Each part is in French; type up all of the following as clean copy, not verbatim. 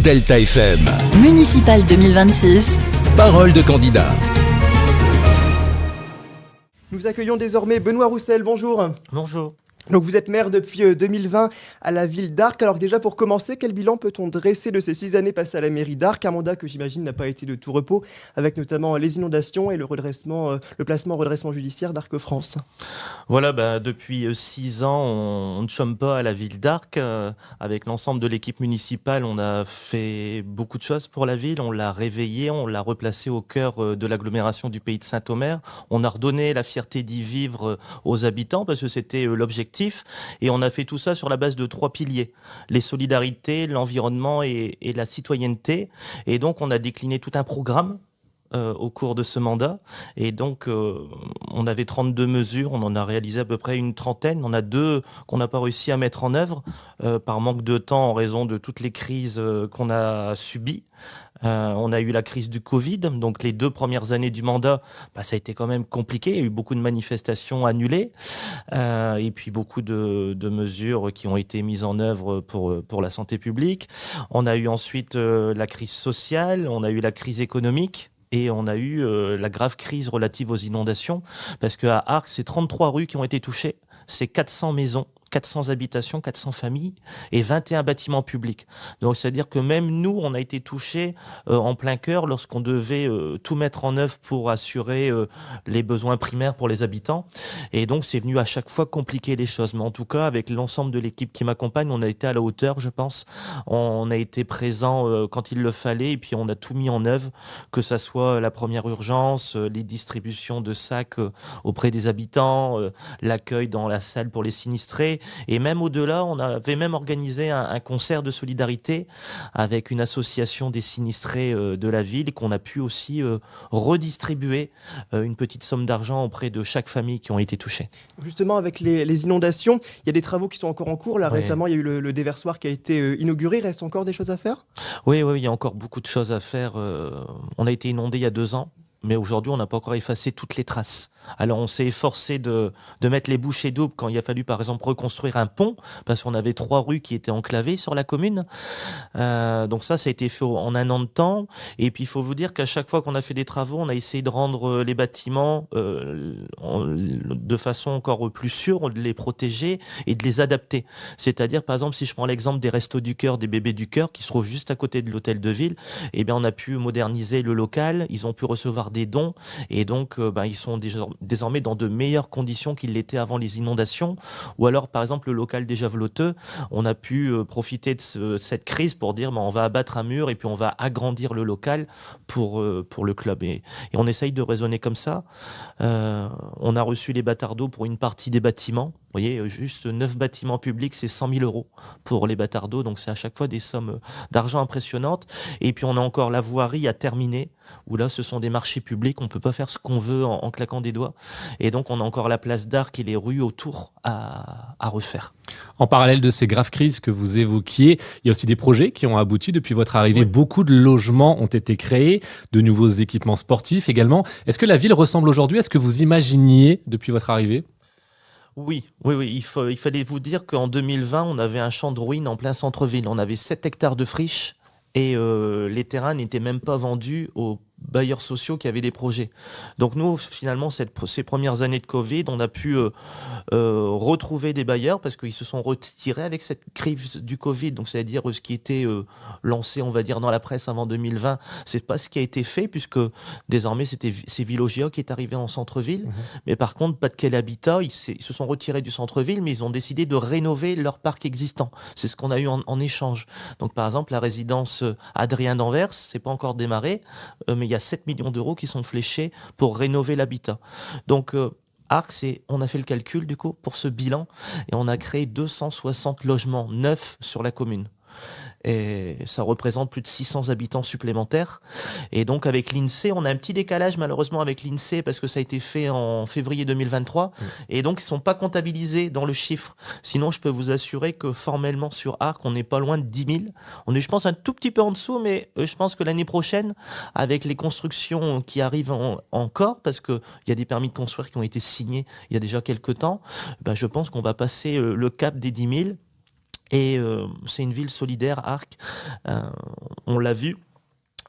Delta FM. Municipal 2026. Parole de candidat. Nous accueillons désormais Benoît Roussel, bonjour. Bonjour. Donc vous êtes maire depuis 2020 à la ville d'Arques. Alors déjà pour commencer, quel bilan peut-on dresser de ces 6 années passées à la mairie d'Arques? Un mandat que j'imagine n'a pas été de tout repos, avec notamment les inondations et le placement en redressement judiciaire d'Arc France. Voilà, depuis 6 ans, on ne chôme pas à la ville d'Arques. Avec l'ensemble de l'équipe municipale, on a fait beaucoup de choses pour la ville. On l'a réveillée, on l'a replacée au cœur de l'agglomération du pays de Saint-Omer. On a redonné la fierté d'y vivre aux habitants parce que c'était l'objectif. Et on a fait tout ça sur la base de 3 piliers. Les solidarités, l'environnement et la citoyenneté. Et donc, on a décliné tout un programme au cours de ce mandat. Et donc, on avait 32 mesures. On en a réalisé à peu près une trentaine. On a 2 qu'on n'a pas réussi à mettre en œuvre par manque de temps en raison de toutes les crises qu'on a subies. On a eu la crise du Covid, donc les 2 premières années du mandat, ça a été quand même compliqué. Il y a eu beaucoup de manifestations annulées et puis beaucoup de mesures qui ont été mises en œuvre pour la santé publique. On a eu ensuite la crise sociale, on a eu la crise économique. Et on a eu la grave crise relative aux inondations, parce qu'à Arques, c'est 33 rues qui ont été touchées, c'est 400 maisons, 400 habitations, 400 familles et 21 bâtiments publics. Donc, c'est-à-dire que même nous, on a été touchés en plein cœur lorsqu'on devait tout mettre en œuvre pour assurer les besoins primaires pour les habitants. Et donc, c'est venu à chaque fois compliquer les choses. Mais en tout cas, avec l'ensemble de l'équipe qui m'accompagne, on a été à la hauteur, je pense. On a été présent quand il le fallait et puis on a tout mis en œuvre, que ça soit la première urgence, les distributions de sacs auprès des habitants, l'accueil dans la salle pour les sinistrés. Et même au-delà, on avait même organisé un concert de solidarité avec une association des sinistrés de la ville qu'on a pu aussi redistribuer une petite somme d'argent auprès de chaque famille qui ont été touchées. Justement, avec les inondations, il y a des travaux qui sont encore en cours. Là, Oui. Récemment, il y a eu le déversoir qui a été inauguré. Il reste encore des choses à faire? Oui, il y a encore beaucoup de choses à faire. On a été inondé il y a 2 ans. Mais aujourd'hui, on n'a pas encore effacé toutes les traces. Alors, on s'est efforcé de mettre les bouchées doubles quand il a fallu, par exemple, reconstruire un pont, parce qu'on avait 3 rues qui étaient enclavées sur la commune. Donc ça a été fait en 1 an de temps. Et puis, il faut vous dire qu'à chaque fois qu'on a fait des travaux, on a essayé de rendre les bâtiments de façon encore plus sûre, de les protéger et de les adapter. C'est-à-dire, par exemple, si je prends l'exemple des Restos du Cœur, des Bébés du Cœur, qui se trouvent juste à côté de l'hôtel de ville, eh bien, on a pu moderniser le local. Ils ont pu recevoir des dons et donc ils sont désormais dans de meilleures conditions qu'ils l'étaient avant les inondations. Ou alors par exemple le local des Javeloteux, on a pu profiter de cette crise pour dire on va abattre un mur et puis on va agrandir le local pour le club et on essaye de raisonner comme ça. On a reçu les bâtards d'eau pour une partie des bâtiments. Vous voyez, juste 9 bâtiments publics, c'est 100 000 € pour les bâtards d'eau. Donc, c'est à chaque fois des sommes d'argent impressionnantes. Et puis, on a encore la voirie à terminer, où là, ce sont des marchés publics. On ne peut pas faire ce qu'on veut en claquant des doigts. Et donc, on a encore la place d'Arques et les rues autour à refaire. En parallèle de ces graves crises que vous évoquiez, il y a aussi des projets qui ont abouti depuis votre arrivée. Oui. Beaucoup de logements ont été créés, de nouveaux équipements sportifs également. Est-ce que la ville ressemble aujourd'hui à ce que vous imaginiez depuis votre arrivée ? Oui. Il fallait vous dire qu'en 2020, on avait un champ de ruines en plein centre-ville. On avait 7 hectares de friches et les terrains n'étaient même pas vendus aux bailleurs sociaux qui avaient des projets. Donc nous, finalement, ces premières années de Covid, on a pu retrouver des bailleurs parce qu'ils se sont retirés avec cette crise du Covid. Donc c'est-à-dire ce qui était lancé, on va dire, dans la presse avant 2020, c'est pas ce qui a été fait puisque désormais c'est Villogia qui est arrivé en centre-ville. Mais par contre, pas de quel habitat, ils se sont retirés du centre-ville, mais ils ont décidé de rénover leur parc existant. C'est ce qu'on a eu en échange. Donc par exemple, la résidence Adrien d'Anvers, c'est pas encore démarré, mais il y a 7 millions d'euros qui sont fléchés pour rénover l'habitat. Donc, Arques, on a fait le calcul du coup pour ce bilan et on a créé 260 logements neufs sur la commune. Et ça représente plus de 600 habitants supplémentaires. Et donc avec l'INSEE, on a un petit décalage malheureusement avec l'INSEE parce que ça a été fait en février 2023 et donc ils ne sont pas comptabilisés dans le chiffre. Sinon, je peux vous assurer que formellement sur Arques, on n'est pas loin de 10 000. On est, je pense, un tout petit peu en dessous, mais je pense que l'année prochaine, avec les constructions qui arrivent encore, parce qu'il y a des permis de construire qui ont été signés il y a déjà quelques temps, je pense qu'on va passer le cap des 10 000. Et c'est une ville solidaire, Arques. on l'a vu.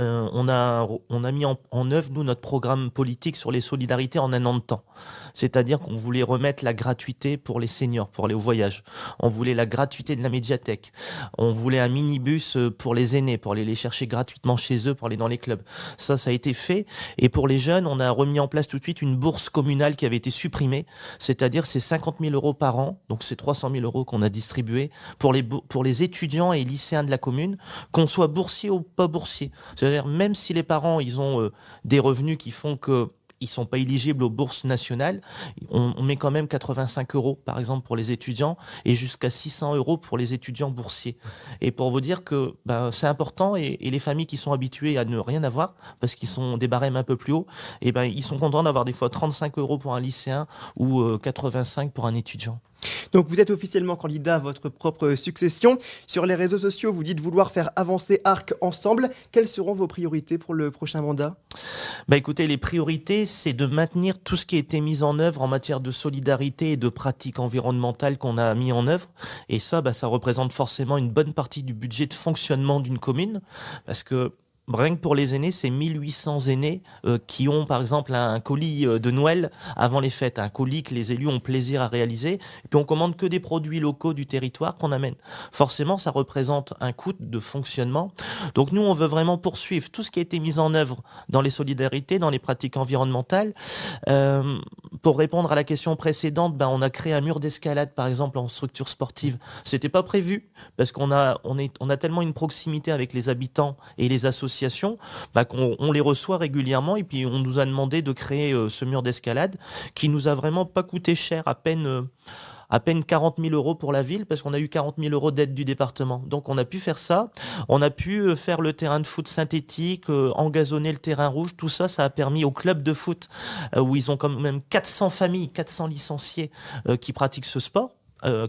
On a mis en œuvre, nous, notre programme politique sur les solidarités en un an de temps. C'est-à-dire qu'on voulait remettre la gratuité pour les seniors, pour aller au voyage. On voulait la gratuité de la médiathèque. On voulait un minibus pour les aînés, pour aller les chercher gratuitement chez eux, pour aller dans les clubs. Ça a été fait. Et pour les jeunes, on a remis en place tout de suite une bourse communale qui avait été supprimée. C'est-à-dire c'est 50 000 euros par an, donc c'est 300 000 euros qu'on a distribués pour les étudiants et lycéens de la commune, qu'on soit boursier ou pas boursier. C'est-à-dire même si les parents ils ont des revenus qui font que ils sont pas éligibles aux bourses nationales, on met quand même 85 euros par exemple pour les étudiants et jusqu'à 600 euros pour les étudiants boursiers. Et pour vous dire que c'est important et les familles qui sont habituées à ne rien avoir parce qu'ils sont des barèmes un peu plus hauts, et ils sont contents d'avoir des fois 35 euros pour un lycéen ou 85 pour un étudiant. Donc vous êtes officiellement candidat à votre propre succession. Sur les réseaux sociaux, vous dites vouloir faire avancer Arc ensemble. Quelles seront vos priorités pour le prochain mandat ? Écoutez, les priorités, c'est de maintenir tout ce qui a été mis en œuvre en matière de solidarité et de pratiques environnementales qu'on a mis en œuvre. Et ça, ça représente forcément une bonne partie du budget de fonctionnement d'une commune. Parce que rien que pour les aînés, c'est 1800 aînés qui ont par exemple un colis de Noël avant les fêtes, un colis que les élus ont plaisir à réaliser, et puis on commande que des produits locaux du territoire qu'on amène. Forcément, ça représente un coût de fonctionnement. Donc nous, on veut vraiment poursuivre tout ce qui a été mis en œuvre dans les solidarités, dans les pratiques environnementales. Pour répondre à la question précédente, on a créé un mur d'escalade par exemple en structure sportive. C'était pas prévu parce qu'on a tellement une proximité avec les habitants et les associations qu'on les reçoit régulièrement et puis on nous a demandé de créer ce mur d'escalade qui nous a vraiment pas coûté cher, à peine 40 000 euros pour la ville parce qu'on a eu 40 000 euros d'aide du département. Donc on a pu faire ça, on a pu faire le terrain de foot synthétique, engazonner le terrain rouge, tout ça, ça a permis au club de foot où ils ont quand même 400 familles, 400 licenciés qui pratiquent ce sport.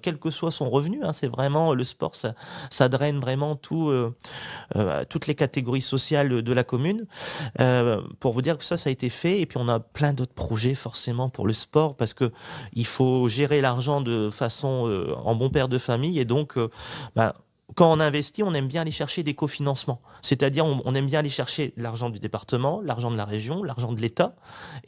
Quel que soit son revenu, c'est vraiment le sport, ça draine vraiment toutes les catégories sociales de la commune. Pour vous dire que ça a été fait, et puis on a plein d'autres projets forcément pour le sport parce que il faut gérer l'argent de façon en bon père de famille, et donc quand on investit, on aime bien aller chercher des cofinancements. C'est-à-dire, on aime bien aller chercher l'argent du département, l'argent de la région, l'argent de l'État,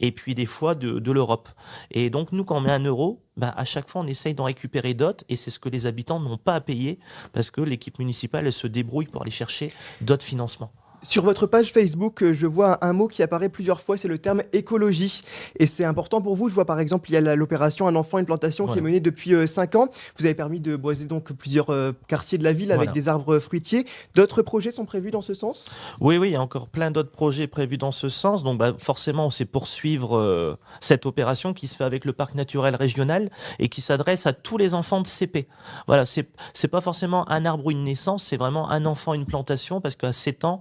et puis des fois de l'Europe. Et donc, nous, quand on met 1 euro, à chaque fois, on essaye d'en récupérer d'autres, et c'est ce que les habitants n'ont pas à payer, parce que l'équipe municipale, elle se débrouille pour aller chercher d'autres financements. Sur votre page Facebook, je vois un mot qui apparaît plusieurs fois, c'est le terme écologie. Et c'est important pour vous. Je vois par exemple, il y a l'opération Un enfant, une plantation qui est menée depuis 5 ans. Vous avez permis de boiser donc plusieurs quartiers de la ville avec des arbres fruitiers. D'autres projets sont prévus dans ce sens ? Oui, il y a encore plein d'autres projets prévus dans ce sens. Donc forcément, on sait poursuivre cette opération qui se fait avec le parc naturel régional et qui s'adresse à tous les enfants de CP. Voilà, c'est pas forcément un arbre ou une naissance, c'est vraiment un enfant, une plantation, parce qu'à 7 ans,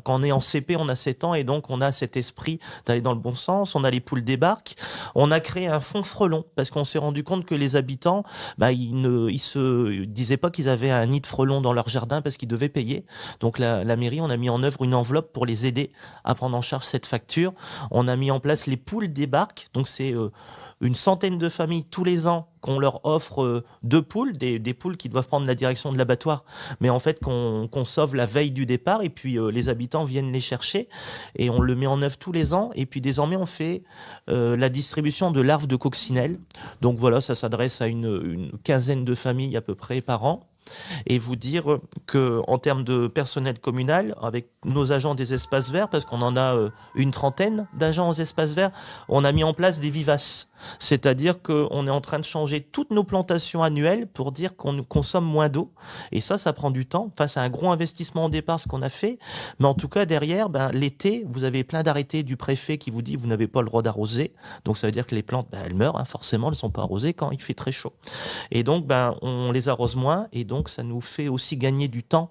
quand on est en CP, on a 7 ans et donc on a cet esprit d'aller dans le bon sens. On a les poules débarquent. On a créé un fonds frelons parce qu'on s'est rendu compte que les habitants, ils se disaient pas qu'ils avaient un nid de frelons dans leur jardin parce qu'ils devaient payer. Donc la mairie, on a mis en œuvre une enveloppe pour les aider à prendre en charge cette facture. On a mis en place les poules débarquent. Donc c'est une centaine de familles tous les ans qu'on leur offre 2 poules, des poules qui doivent prendre la direction de l'abattoir, mais en fait qu'on sauve la veille du départ, et puis les habitants viennent les chercher, et on le met en œuvre tous les ans, et puis désormais on fait la distribution de larves de coccinelles. Donc voilà, ça s'adresse à une quinzaine de familles à peu près par an. Et vous dire qu'en termes de personnel communal, avec nos agents des espaces verts, parce qu'on en a une trentaine d'agents aux espaces verts, on a mis en place des vivaces. C'est-à-dire qu'on est en train de changer toutes nos plantations annuelles pour dire qu'on consomme moins d'eau. Et ça prend du temps. Enfin, c'est un gros investissement au départ, ce qu'on a fait. Mais en tout cas, derrière, l'été, vous avez plein d'arrêtés du préfet qui vous dit vous n'avez pas le droit d'arroser. Donc, ça veut dire que les plantes, elles meurent. Forcément, elles ne sont pas arrosées quand il fait très chaud. Et donc, on les arrose moins. Et donc, ça nous fait aussi gagner du temps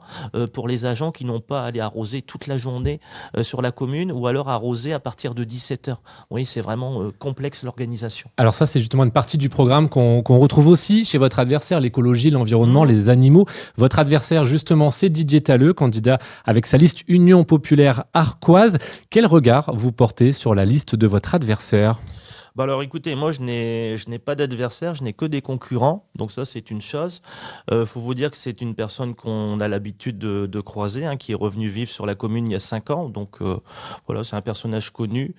pour les agents qui n'ont pas à aller arroser toute la journée sur la commune, ou alors arroser à partir de 17h. Oui, c'est vraiment complexe l'organisation. Alors ça, c'est justement une partie du programme qu'on retrouve aussi chez votre adversaire, l'écologie, l'environnement, les animaux. Votre adversaire, justement, c'est Didier Talleux, candidat avec sa liste Union populaire arquoise. Quel regard vous portez sur la liste de votre adversaire ? Bah alors écoutez, moi je n'ai pas d'adversaire, je n'ai que des concurrents, donc ça c'est une chose. Faut vous dire que c'est une personne qu'on a l'habitude de croiser, hein, qui est revenue vivre sur la commune il y a 5 ans, donc voilà, c'est un personnage connu.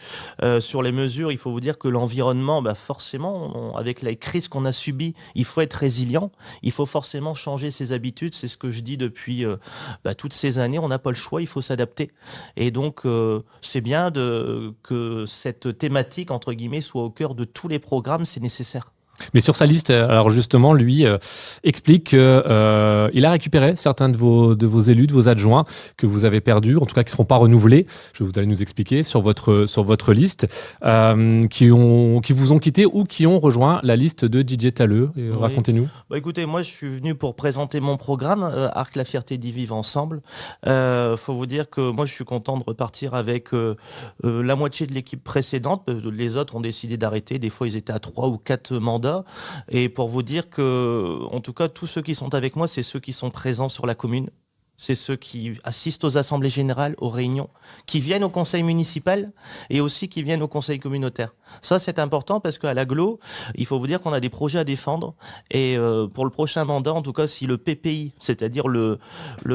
Sur les mesures, il faut vous dire que l'environnement, bah forcément, avec la crise qu'on a subie, il faut être résilient, il faut forcément changer ses habitudes, c'est ce que je dis depuis toutes ces années, on n'a pas le choix, il faut s'adapter. Et donc c'est bien que cette thématique, entre guillemets, soit au cœur de tous les programmes, c'est nécessaire. Mais sur sa liste, alors justement, lui explique qu'il a récupéré certains de vos élus, de vos adjoints que vous avez perdus, en tout cas qui ne seront pas renouvelés. Vous allez nous expliquer sur votre liste, qui vous ont quitté ou qui ont rejoint la liste de Didier Talleux. Oui. Racontez-nous. Bah écoutez, moi je suis venu pour présenter mon programme Arc la fierté d'y vivre ensemble. Faut vous dire que moi je suis content de repartir avec la moitié de l'équipe précédente. Les autres ont décidé d'arrêter. Des fois ils étaient à 3 ou 4 mandats. Et pour vous dire que, en tout cas, tous ceux qui sont avec moi, c'est ceux qui sont présents sur la commune. C'est ceux qui assistent aux assemblées générales, aux réunions, qui viennent au conseil municipal et aussi qui viennent au conseil communautaire. Ça, c'est important parce qu'à l'Agglo, il faut vous dire qu'on a des projets à défendre. Et pour le prochain mandat, en tout cas, si le PPI, c'est-à-dire le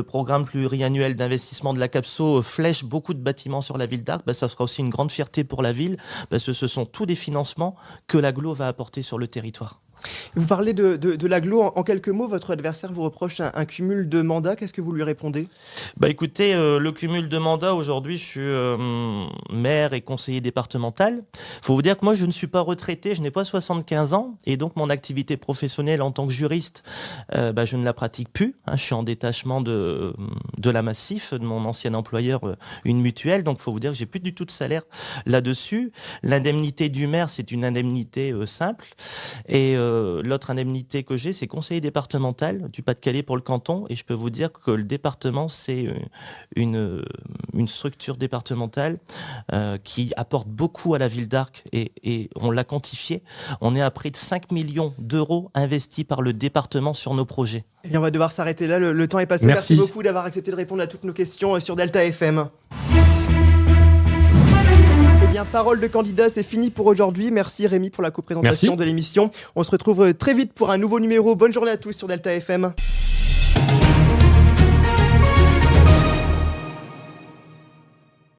programme pluriannuel d'investissement de la CAPSO, flèche beaucoup de bâtiments sur la ville d'Arc, ça sera aussi une grande fierté pour la ville parce que ce sont tous des financements que l'Agglo va apporter sur le territoire. Vous parlez de l'Agglo. En quelques mots, votre adversaire vous reproche un cumul de mandats. Qu'est-ce que vous lui répondez ? Écoutez, le cumul de mandats, aujourd'hui, je suis maire et conseiller départemental. Il faut vous dire que moi, je ne suis pas retraité, je n'ai pas 75 ans. Et donc, mon activité professionnelle en tant que juriste, je ne la pratique plus. Je suis en détachement de la Massif, de mon ancien employeur, une mutuelle. Donc, il faut vous dire que j'ai plus du tout de salaire là-dessus. L'indemnité du maire, c'est une indemnité simple. Et l'autre indemnité que j'ai, c'est conseiller départemental du Pas-de-Calais pour le canton. Et je peux vous dire que le département, c'est une structure départementale qui apporte beaucoup à la ville d'Arc. Et on l'a quantifié. On est à près de 5 millions d'euros investis par le département sur nos projets. Eh bien, on va devoir s'arrêter là. Le temps est passé. Merci beaucoup d'avoir accepté de répondre à toutes nos questions sur Delta FM. Parole de candidat, c'est fini pour aujourd'hui. Merci Rémi pour la coprésentation de l'émission. On se retrouve très vite pour un nouveau numéro. Bonne journée à tous sur Delta FM.